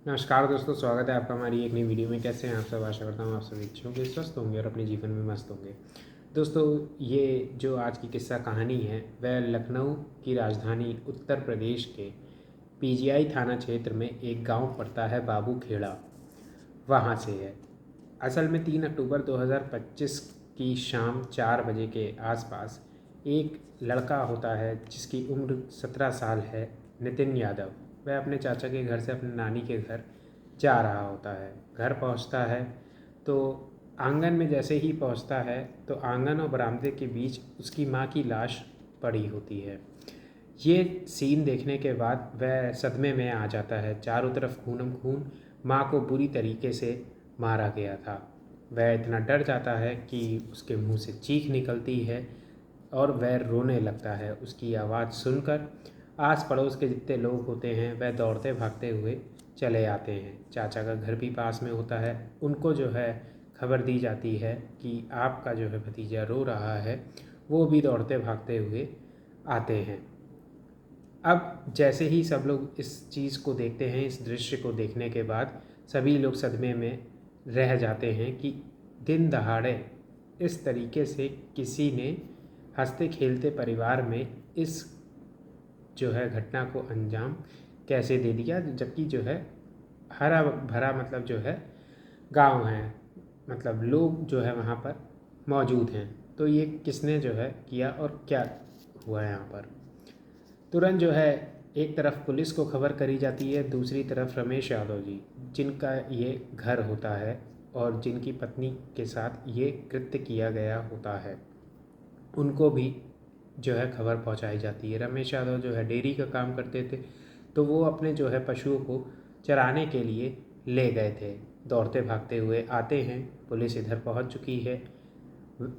नमस्कार दोस्तों, स्वागत है आपका हमारी एक नई वीडियो में। कैसे हैं आप सब? आशा करता हूँ आप सभी अच्छे होंगे, स्वस्थ होंगे और अपने जीवन में मस्त होंगे। दोस्तों, ये जो आज की किस्सा कहानी है वह लखनऊ की राजधानी उत्तर प्रदेश के पीजीआई थाना क्षेत्र में एक गांव पड़ता है, बाबू खेड़ा, वहाँ से है। असल में 3 अक्टूबर 2025 की शाम 4 बजे के आसपास एक लड़का होता है जिसकी उम्र 17 साल है, नितिन यादव। वह अपने चाचा के घर से अपने नानी के घर जा रहा होता है। घर पहुंचता है तो आंगन में जैसे ही पहुंचता है तो आंगन और बरामदे के बीच उसकी माँ की लाश पड़ी होती है। ये सीन देखने के बाद वह सदमे में आ जाता है। चारों तरफ खूनम खून, माँ को बुरी तरीके से मारा गया था। वह इतना डर जाता है कि उसके मुंह से चीख निकलती है और वह रोने लगता है। उसकी आवाज़ सुनकर आस पड़ोस के जितने लोग होते हैं वह दौड़ते भागते हुए चले आते हैं। चाचा का घर भी पास में होता है। उनको जो है खबर दी जाती है कि आपका जो है भतीजा रो रहा है। वो भी दौड़ते भागते हुए आते हैं। अब जैसे ही सब लोग इस चीज़ को देखते हैं, इस दृश्य को देखने के बाद सभी लोग सदमे में रह जाते हैं कि दिन दहाड़े इस तरीके से किसी ने हंसते खेलते परिवार में इस जो है घटना को अंजाम कैसे दे दिया, जबकि जो है हरा भरा मतलब जो है गांव है, मतलब लोग जो है वहाँ पर मौजूद हैं। तो ये किसने जो है किया और क्या हुआ यहाँ पर? तुरंत जो है एक तरफ पुलिस को खबर करी जाती है, दूसरी तरफ रमेश यादव जी, जिनका ये घर होता है और जिनकी पत्नी के साथ ये कृत्य किया गया होता है, उनको भी जो है खबर पहुंचाई जाती है। रमेश यादव जो है डेयरी का काम करते थे, तो वो अपने जो है पशुओं को चराने के लिए ले गए थे। दौड़ते भागते हुए आते हैं, पुलिस इधर पहुंच चुकी है।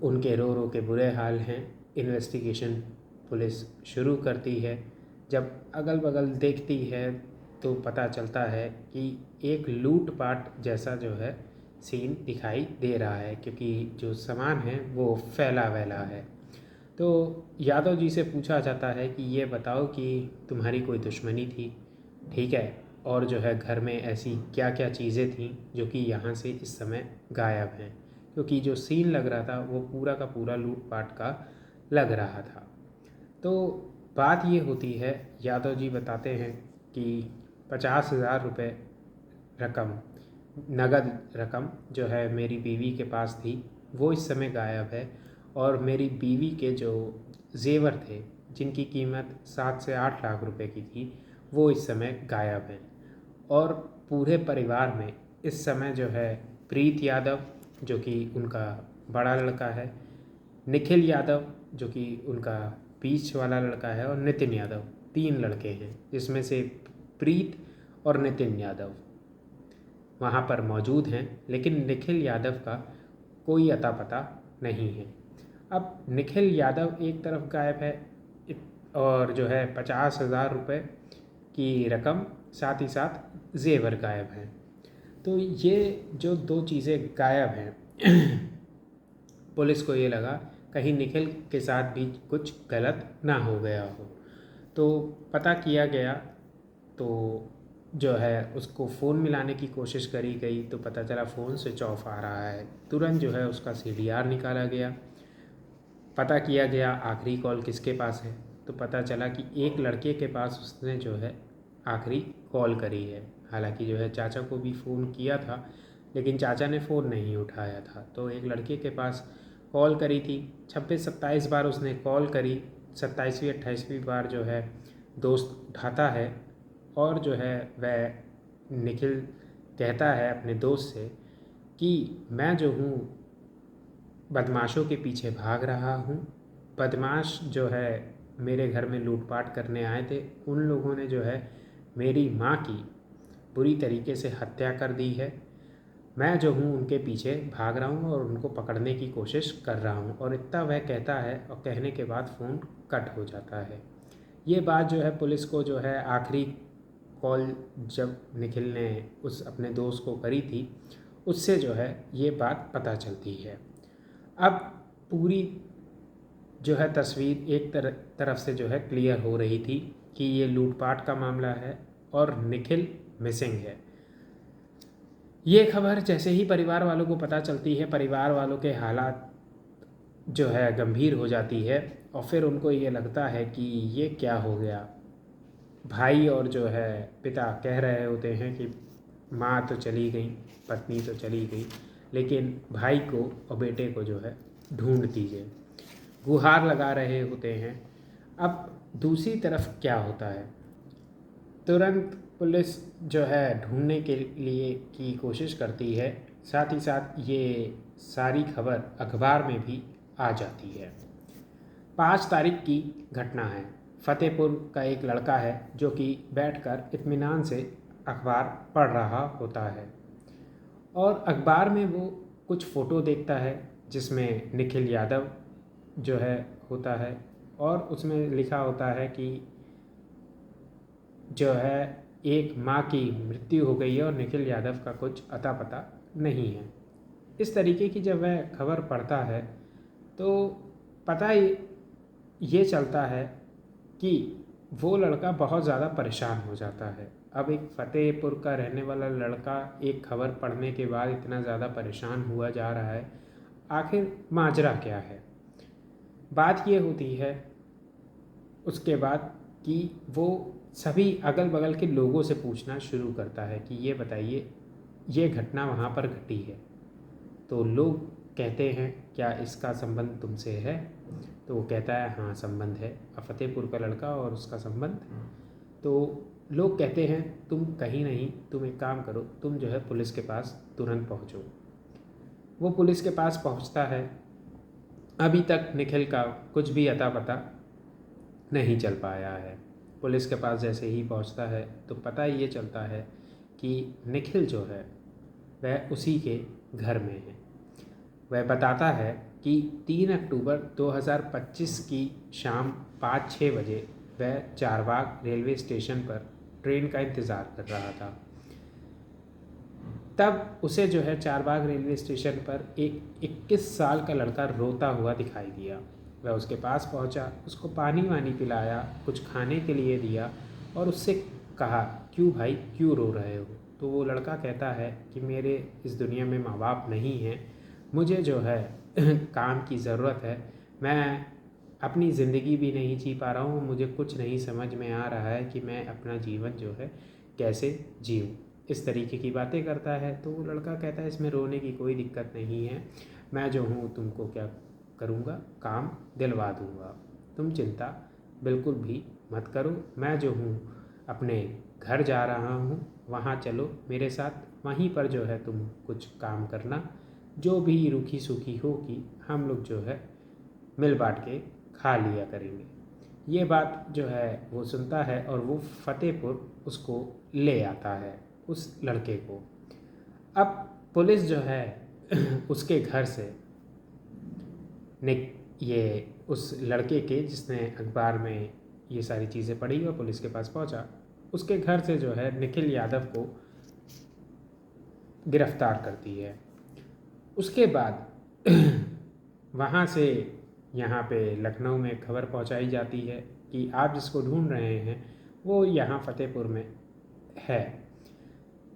उनके रो रो के बुरे हाल हैं। इन्वेस्टिगेशन पुलिस शुरू करती है। जब अगल बगल देखती है तो पता चलता है कि एक लूटपाट जैसा जो है सीन दिखाई दे रहा है, क्योंकि जो सामान है वो फैला वैला है। तो यादव जी से पूछा जाता है कि ये बताओ कि तुम्हारी कोई दुश्मनी थी, ठीक है, और जो है घर में ऐसी क्या क्या चीज़ें थीं जो कि यहाँ से इस समय गायब हैं, क्योंकि जो सीन लग रहा था वो पूरा का पूरा लूटपाट का लग रहा था। तो बात ये होती है, यादव जी बताते हैं कि 50,000 रुपये रकम, नगद रकम जो है मेरी बीवी के पास थी, वो इस समय गायब है। और मेरी बीवी के जो जेवर थे, जिनकी कीमत 7 से 8 लाख रुपए की थी, वो इस समय गायब हैं। और पूरे परिवार में इस समय जो है प्रीत यादव, जो कि उनका बड़ा लड़का है, निखिल यादव जो कि उनका बीच वाला लड़का है, और नितिन यादव, 3 लड़के हैं, जिसमें से प्रीत और नितिन यादव वहाँ पर मौजूद हैं, लेकिन निखिल यादव का कोई अता पता नहीं है। अब निखिल यादव एक तरफ गायब है और जो है 50,000 रुपये की रकम, साथ ही साथ जेवर गायब हैं। तो ये जो दो चीज़ें गायब हैं, पुलिस को ये लगा कहीं निखिल के साथ भी कुछ गलत ना हो गया हो। तो पता किया गया, तो जो है उसको फ़ोन मिलाने की कोशिश करी गई तो पता चला फ़ोन स्विच ऑफ आ रहा है। तुरंत जो है उसका सीडीआर निकाला गया, पता किया गया आखिरी कॉल किसके पास है, तो पता चला कि एक लड़के के पास उसने जो है आखिरी कॉल करी है। हालांकि जो है चाचा को भी फ़ोन किया था, लेकिन चाचा ने फ़ोन नहीं उठाया था। तो एक लड़के के पास कॉल करी थी। 26-27 बार उसने कॉल करी, 27वीं 28वीं बार जो है दोस्त उठाता है और जो है वह निखिल कहता है अपने दोस्त से कि मैं जो हूँ बदमाशों के पीछे भाग रहा हूँ। बदमाश जो है मेरे घर में लूटपाट करने आए थे, उन लोगों ने जो है मेरी माँ की बुरी तरीके से हत्या कर दी है। मैं जो हूँ उनके पीछे भाग रहा हूँ और उनको पकड़ने की कोशिश कर रहा हूँ। और इतना वह कहता है और कहने के बाद फ़ोन कट हो जाता है। ये बात जो है पुलिस को जो है आखिरी कॉल जब निखिल ने उस अपने दोस्त को करी थी, उससे जो है ये बात पता चलती है। अब पूरी जो है तस्वीर एक तरफ से जो है क्लियर हो रही थी कि ये लूटपाट का मामला है और निखिल मिसिंग है। ये खबर जैसे ही परिवार वालों को पता चलती है, परिवार वालों के हालात जो है गंभीर हो जाती है और फिर उनको ये लगता है कि ये क्या हो गया। भाई और जो है पिता कह रहे होते हैं कि माँ तो चली गई, पत्नी तो चली गई, लेकिन भाई को और बेटे को जो है ढूंढ दीजिए, गुहार लगा रहे होते हैं। अब दूसरी तरफ क्या होता है, तुरंत पुलिस जो है ढूंढने के लिए की कोशिश करती है, साथ ही साथ ये सारी खबर अखबार में भी आ जाती है। 5 तारीख की घटना है। फ़तेहपुर का एक लड़का है जो कि बैठकर इत्मीनान से अखबार पढ़ रहा होता है और अखबार में वो कुछ फ़ोटो देखता है जिसमें निखिल यादव जो है होता है और उसमें लिखा होता है कि जो है एक माँ की मृत्यु हो गई है और निखिल यादव का कुछ अता पता नहीं है। इस तरीके की जब वह खबर पढ़ता है तो पता ये चलता है कि वो लड़का बहुत ज़्यादा परेशान हो जाता है। अब एक फ़तेहपुर का रहने वाला लड़का एक खबर पढ़ने के बाद इतना ज़्यादा परेशान हुआ जा रहा है, आखिर माजरा क्या है। बात ये होती है उसके बाद कि वो सभी अगल बगल के लोगों से पूछना शुरू करता है कि ये बताइए ये घटना वहाँ पर घटी है। तो लोग कहते हैं क्या इसका संबंध तुमसे है? तो वो कहता है हाँ संबंध है, फ़तेहपुर का लड़का और उसका संबंध। तो लोग कहते हैं तुम कहीं नहीं, तुम एक काम करो, तुम जो है पुलिस के पास तुरंत पहुँचो। वो पुलिस के पास पहुँचता है। अभी तक निखिल का कुछ भी अता पता नहीं चल पाया है। पुलिस के पास जैसे ही पहुंचता है तो पता ये चलता है कि निखिल जो है वह उसी के घर में है। वह बताता है कि 3 अक्टूबर 2025 की शाम 5-6 बजे वह चारबाग रेलवे स्टेशन पर ट्रेन का इंतज़ार कर रहा था। तब उसे जो है चारबाग रेलवे स्टेशन पर एक 21 साल का लड़का रोता हुआ दिखाई दिया। वह उसके पास पहुंचा, उसको पानी वानी पिलाया, कुछ खाने के लिए दिया और उससे कहा क्यों भाई क्यों रो रहे हो? तो वो लड़का कहता है कि मेरे इस दुनिया में माँ बाप नहीं हैं, मुझे जो है काम की ज़रूरत है, मैं अपनी ज़िंदगी भी नहीं जी पा रहा हूँ, मुझे कुछ नहीं समझ में आ रहा है कि मैं अपना जीवन जो है कैसे जीऊँ। इस तरीके की बातें करता है। तो वो लड़का कहता है इसमें रोने की कोई दिक्कत नहीं है, मैं जो हूँ तुमको क्या करूँगा, काम दिलवा दूँगा, तुम चिंता बिल्कुल भी मत करो, मैं जो हूँ अपने घर जा रहा हूँ, वहाँ चलो मेरे साथ, वहीं पर जो है तुम कुछ काम करना, जो भी रूखी सूखी होगी हम लोग जो है मिल बांट के खा लिया करेंगे। ये बात जो है वो सुनता है और वो फ़तेहपुर उसको ले आता है, उस लड़के को। अब पुलिस जो है उसके घर से ये उस लड़के के जिसने अखबार में ये सारी चीज़ें पढ़ी और पुलिस के पास पहुंचा, उसके घर से जो है निखिल यादव को गिरफ्तार करती है। उसके बाद वहाँ से यहाँ पे लखनऊ में खबर पहुँचाई जाती है कि आप जिसको ढूंढ रहे हैं वो यहाँ फ़तेहपुर में है।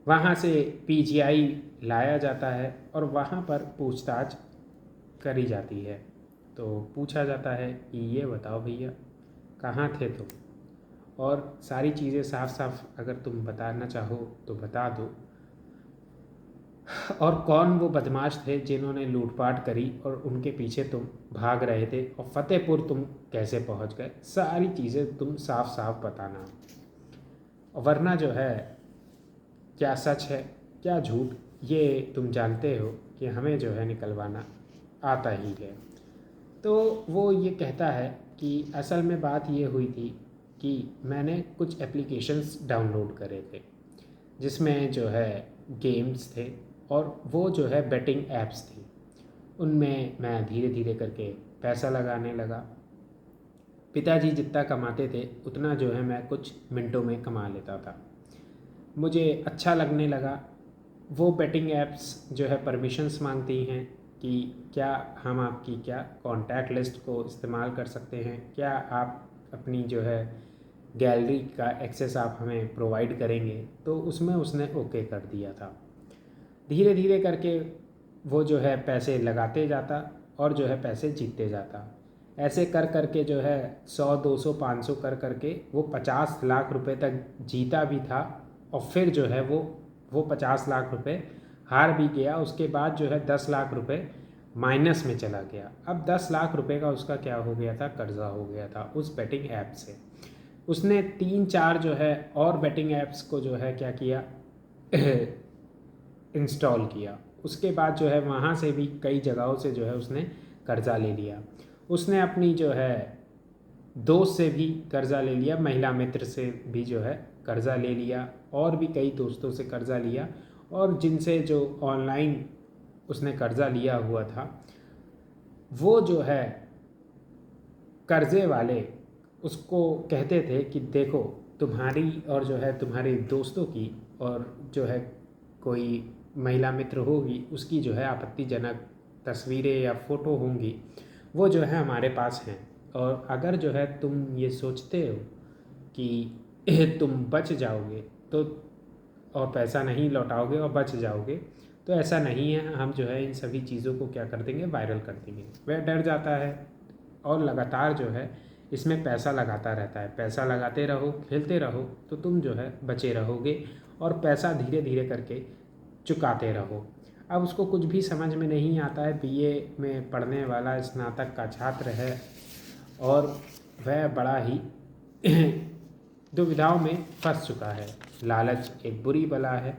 वहाँ से पीजीआई लाया जाता है और वहाँ पर पूछताछ करी जाती है। तो पूछा जाता है कि ये बताओ भैया कहाँ थे तुम, और सारी चीज़ें साफ साफ अगर तुम बताना चाहो तो बता दो, और कौन वो बदमाश थे जिन्होंने लूटपाट करी और उनके पीछे तुम भाग रहे थे और फ़तेहपुर तुम कैसे पहुंच गए, सारी चीज़ें तुम साफ साफ बताना, वरना जो है क्या सच है क्या झूठ ये तुम जानते हो कि हमें जो है निकलवाना आता ही है। तो वो ये कहता है कि असल में बात ये हुई थी कि मैंने कुछ एप्लीकेशंस डाउनलोड करे थे जिसमें जो है गेम्स थे और वो जो है बेटिंग ऐप्स थी, उनमें मैं धीरे धीरे करके पैसा लगाने लगा। पिताजी जितना कमाते थे उतना जो है मैं कुछ मिनटों में कमा लेता था। मुझे अच्छा लगने लगा। वो बेटिंग ऐप्स जो है परमिशंस मांगती हैं कि क्या हम आपकी क्या कॉन्टैक्ट लिस्ट को इस्तेमाल कर सकते हैं, क्या आप अपनी जो है गैलरी का एक्सेस आप हमें प्रोवाइड करेंगे। तो उसमें उसने ओके कर दिया था। धीरे धीरे करके वो जो है पैसे लगाते जाता और जो है पैसे जीतते जाता। ऐसे कर कर के जो है 100, 200, 500 कर कर के वो 50 लाख रुपए तक जीता भी था। और फिर जो है वो 50 लाख रुपए हार भी गया। उसके बाद जो है 10 लाख रुपए माइनस में चला गया। अब 10 लाख रुपए का उसका क्या हो गया था, कर्जा हो गया था उस बेटिंग ऐप से। उसने 3-4 जो है और बेटिंग ऐप्स को जो है क्या किया इंस्टॉल किया। उसके बाद जो है वहाँ से भी कई जगहों से जो है उसने कर्जा ले लिया। उसने अपनी जो है दोस्त से भी कर्जा ले लिया, महिला मित्र से भी जो है कर्जा ले लिया, और भी कई दोस्तों से कर्जा लिया। और जिनसे जो ऑनलाइन उसने कर्जा लिया हुआ था, वो जो है कर्जे वाले उसको कहते थे कि देखो तुम्हारी और जो है तुम्हारे दोस्तों की और जो है कोई महिला मित्र होगी उसकी जो है आपत्तिजनक तस्वीरें या फ़ोटो होंगी, वो जो है हमारे पास हैं। और अगर जो है तुम ये सोचते हो कि तुम बच जाओगे तो और पैसा नहीं लौटाओगे और बच जाओगे, तो ऐसा नहीं है। हम जो है इन सभी चीज़ों को क्या कर देंगे, वायरल कर देंगे। वह डर जाता है और लगातार जो है इसमें पैसा लगाता रहता है। पैसा लगाते रहो, खेलते रहो, तो तुम जो है बचे रहोगे और पैसा धीरे धीरे करके चुकाते रहो। अब उसको कुछ भी समझ में नहीं आता है। बीए में पढ़ने वाला स्नातक का छात्र है और वह बड़ा ही दुविधाओं में फंस चुका है। लालच एक बुरी बला है,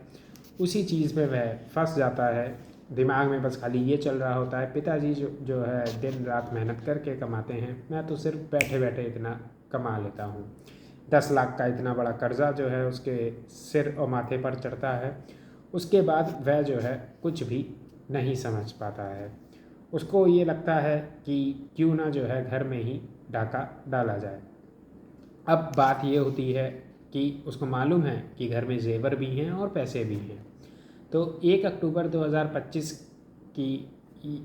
उसी चीज़ में वह फंस जाता है। दिमाग में बस खाली ये चल रहा होता है, पिताजी जो है दिन रात मेहनत करके कमाते हैं, मैं तो सिर्फ बैठे बैठे इतना कमा लेता हूँ। 10 लाख का इतना बड़ा कर्जा जो है उसके सिर और माथे पर चढ़ता है। उसके बाद वह जो है कुछ भी नहीं समझ पाता है। उसको ये लगता है कि क्यों ना जो है घर में ही डाका डाला जाए। अब बात ये होती है कि उसको मालूम है कि घर में जेवर भी हैं और पैसे भी हैं। तो 1 अक्टूबर 2025 की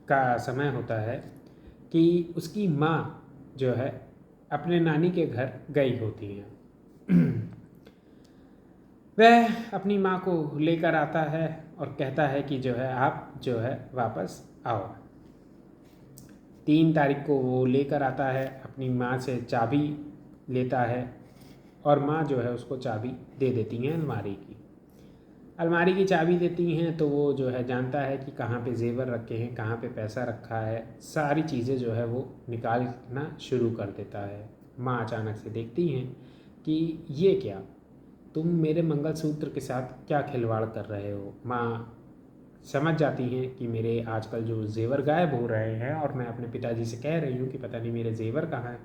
का समय होता है कि उसकी माँ जो है अपने नानी के घर गई होती हैं। वह अपनी माँ को लेकर आता है और कहता है कि जो है आप जो है वापस आओ। 3 तारीख को वो लेकर आता है, अपनी माँ से चाबी लेता है और माँ जो है उसको चाबी दे देती हैं अलमारी की चाबी देती हैं। तो वो जो है जानता है कि कहाँ पे जेवर रखे हैं, कहाँ पे पैसा रखा है, सारी चीज़ें जो है वो निकालना शुरू कर देता है। माँ अचानक से देखती हैं कि ये क्या, तुम मेरे मंगलसूत्र के साथ क्या खिलवाड़ कर रहे हो। माँ समझ जाती हैं कि मेरे आजकल जो जेवर गायब हो रहे हैं और मैं अपने पिताजी से कह रही हूँ कि पता नहीं मेरे जेवर कहाँ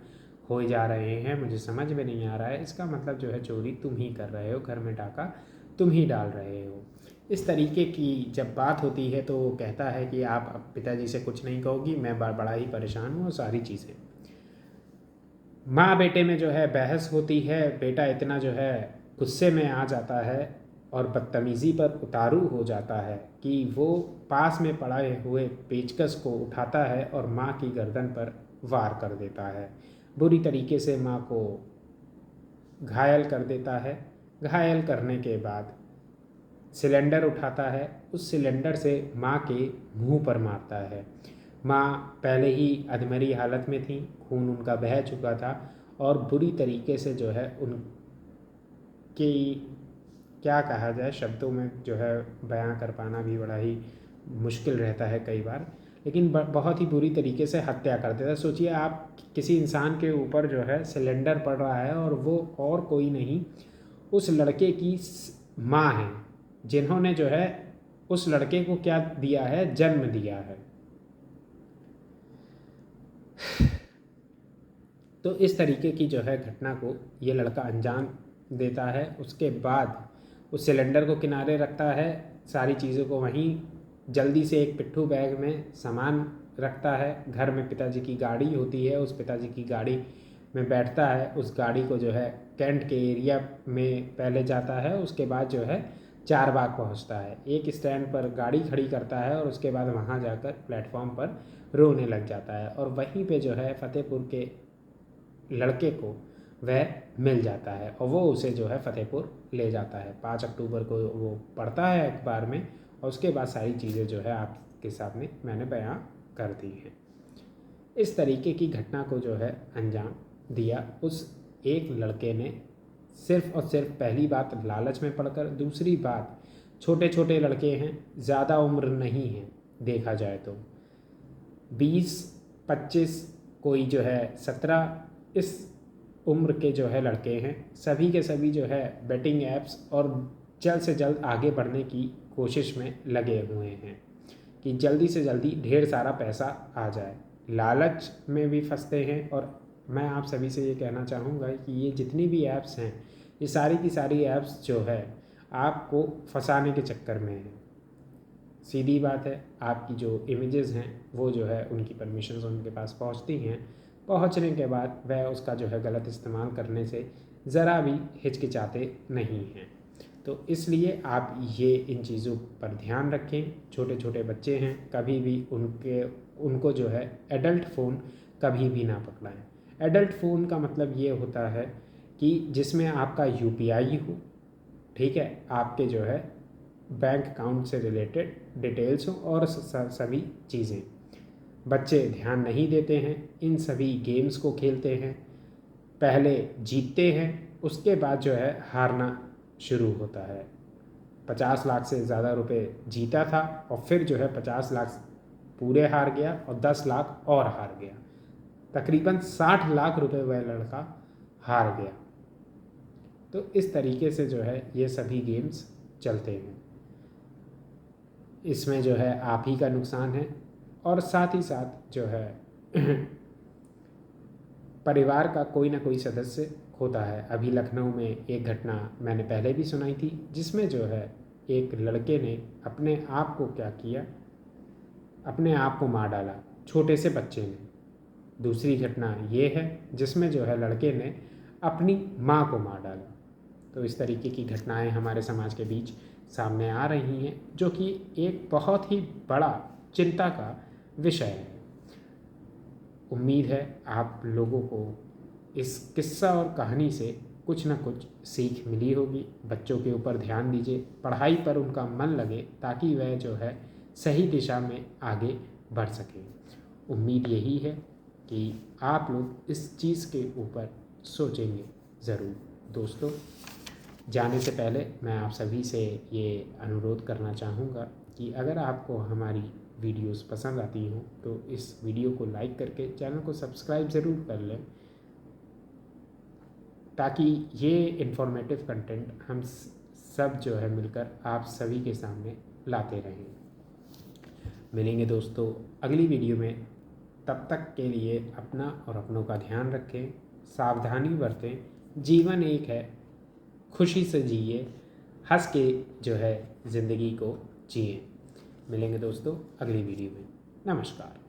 हो जा रहे हैं, मुझे समझ में नहीं आ रहा है। इसका मतलब जो है चोरी तुम ही कर रहे हो, घर में डाका तुम ही डाल रहे हो। इस तरीके की जब बात होती है तो वो कहता है कि आप अब पिताजी से कुछ नहीं कहोगी, मैं बड़ा ही परेशान हूँ और सारी चीज़ें। माँ बेटे में जो है बहस होती है। बेटा इतना जो है गुस्से में आ जाता है और बदतमीज़ी पर उतारू हो जाता है कि वो पास में पड़े हुए पेचकस को उठाता है और माँ की गर्दन पर वार कर देता है। बुरी तरीके से माँ को घायल कर देता है। घायल करने के बाद सिलेंडर उठाता है, उस सिलेंडर से माँ के मुंह पर मारता है। माँ पहले ही अधमरी हालत में थी, खून उनका बह चुका था और बुरी तरीके से जो है उनकी क्या कहा जाए, शब्दों में जो है बयां कर पाना भी बड़ा ही मुश्किल रहता है कई बार, लेकिन बहुत ही बुरी तरीके से हत्या कर देता है। सोचिए आप, किसी इंसान के ऊपर जो है सिलेंडर पड़ रहा है और वो और कोई नहीं उस लड़के की माँ है, जिन्होंने जो है उस लड़के को क्या दिया है, जन्म दिया है। तो इस तरीके की जो है घटना को ये लड़का अंजाम देता है। उसके बाद उस सिलेंडर को किनारे रखता है, सारी चीज़ों को वहीं जल्दी से एक पिट्ठू बैग में सामान रखता है। घर में पिताजी की गाड़ी होती है, उस पिताजी की गाड़ी में बैठता है। उस गाड़ी को जो है कैंट के एरिया में पहले जाता है, उसके बाद जो है चारबाग पहुंचता है। एक स्टैंड पर गाड़ी खड़ी करता है और उसके बाद वहां जाकर प्लेटफॉर्म पर रोने लग जाता है। और वहीं पे जो है फतेहपुर के लड़के को वह मिल जाता है और वो उसे जो है फतेहपुर ले जाता है। 5 अक्टूबर को वो पढ़ता है अखबार में और उसके बाद सारी चीज़ें जो है आपके सामने मैंने बयां कर दी हैं। इस तरीके की घटना को जो है अंजाम दिया उस एक लड़के ने, सिर्फ़ और सिर्फ पहली बात लालच में पड़कर, दूसरी बात छोटे छोटे लड़के हैं, ज़्यादा उम्र नहीं है, देखा जाए तो 20-25, कोई जो है 17, इस उम्र के जो है लड़के हैं, सभी के सभी जो है बेटिंग ऐप्स और जल्द से जल्द आगे बढ़ने की कोशिश में लगे हुए हैं कि जल्दी से जल्दी ढेर सारा पैसा आ जाए। लालच में भी फंसते हैं। और मैं आप सभी से ये कहना चाहूँगा कि ये जितनी भी ऐप्स हैं, ये सारी की सारी ऐप्स जो है आपको फंसाने के चक्कर में है। सीधी बात है, आपकी जो इमेजेस हैं वो जो है उनकी परमिशंस उनके पास पहुंचती हैं, पहुंचने के बाद वह उसका जो है गलत इस्तेमाल करने से ज़रा भी हिचकिचाते नहीं हैं। तो इसलिए आप ये इन चीज़ों पर ध्यान रखें। छोटे छोटे बच्चे हैं, कभी भी उनको जो है एडल्ट फ़ोन कभी भी ना पकड़ाएं। एडल्ट फ़ोन का मतलब ये होता है कि जिसमें आपका यूपीआई हो, ठीक है, आपके जो है बैंक अकाउंट से रिलेटेड डिटेल्स हो और सभी चीज़ें। बच्चे ध्यान नहीं देते हैं, इन सभी गेम्स को खेलते हैं, पहले जीतते हैं, उसके बाद जो है हारना शुरू होता है। 50 लाख से ज़्यादा रुपए जीता था और फिर जो है 50 लाख पूरे हार गया और 10 लाख और हार गया। तकरीबन 60 लाख रुपए वह लड़का हार गया। तो इस तरीके से जो है ये सभी गेम्स चलते हैं। इसमें जो है आप ही का नुकसान है और साथ ही साथ जो है परिवार का कोई ना कोई सदस्य होता है। अभी लखनऊ में एक घटना मैंने पहले भी सुनाई थी, जिसमें जो है एक लड़के ने अपने आप को क्या किया, अपने आप को मार डाला, छोटे से बच्चे ने। दूसरी घटना ये है जिसमें जो है लड़के ने अपनी माँ को मार डाला। तो इस तरीके की घटनाएं हमारे समाज के बीच सामने आ रही हैं, जो कि एक बहुत ही बड़ा चिंता का विषय है। उम्मीद है आप लोगों को इस किस्सा और कहानी से कुछ ना कुछ सीख मिली होगी। बच्चों के ऊपर ध्यान दीजिए, पढ़ाई पर उनका मन लगे ताकि वह जो है सही दिशा में आगे बढ़ सके। उम्मीद यही है कि आप लोग इस चीज़ के ऊपर सोचेंगे ज़रूर। दोस्तों, जाने से पहले मैं आप सभी से ये अनुरोध करना चाहूँगा कि अगर आपको हमारी वीडियोस पसंद आती हों तो इस वीडियो को लाइक करके चैनल को सब्सक्राइब ज़रूर कर लें, ताकि ये इन्फॉर्मेटिव कंटेंट हम सब जो है मिलकर आप सभी के सामने लाते रहें। मिलेंगे दोस्तों अगली वीडियो में। तब तक के लिए अपना और अपनों का ध्यान रखें, सावधानी बरतें। जीवन एक है, खुशी से जिए, हंस के जो है ज़िंदगी को जिए। मिलेंगे दोस्तों अगली वीडियो में। नमस्कार।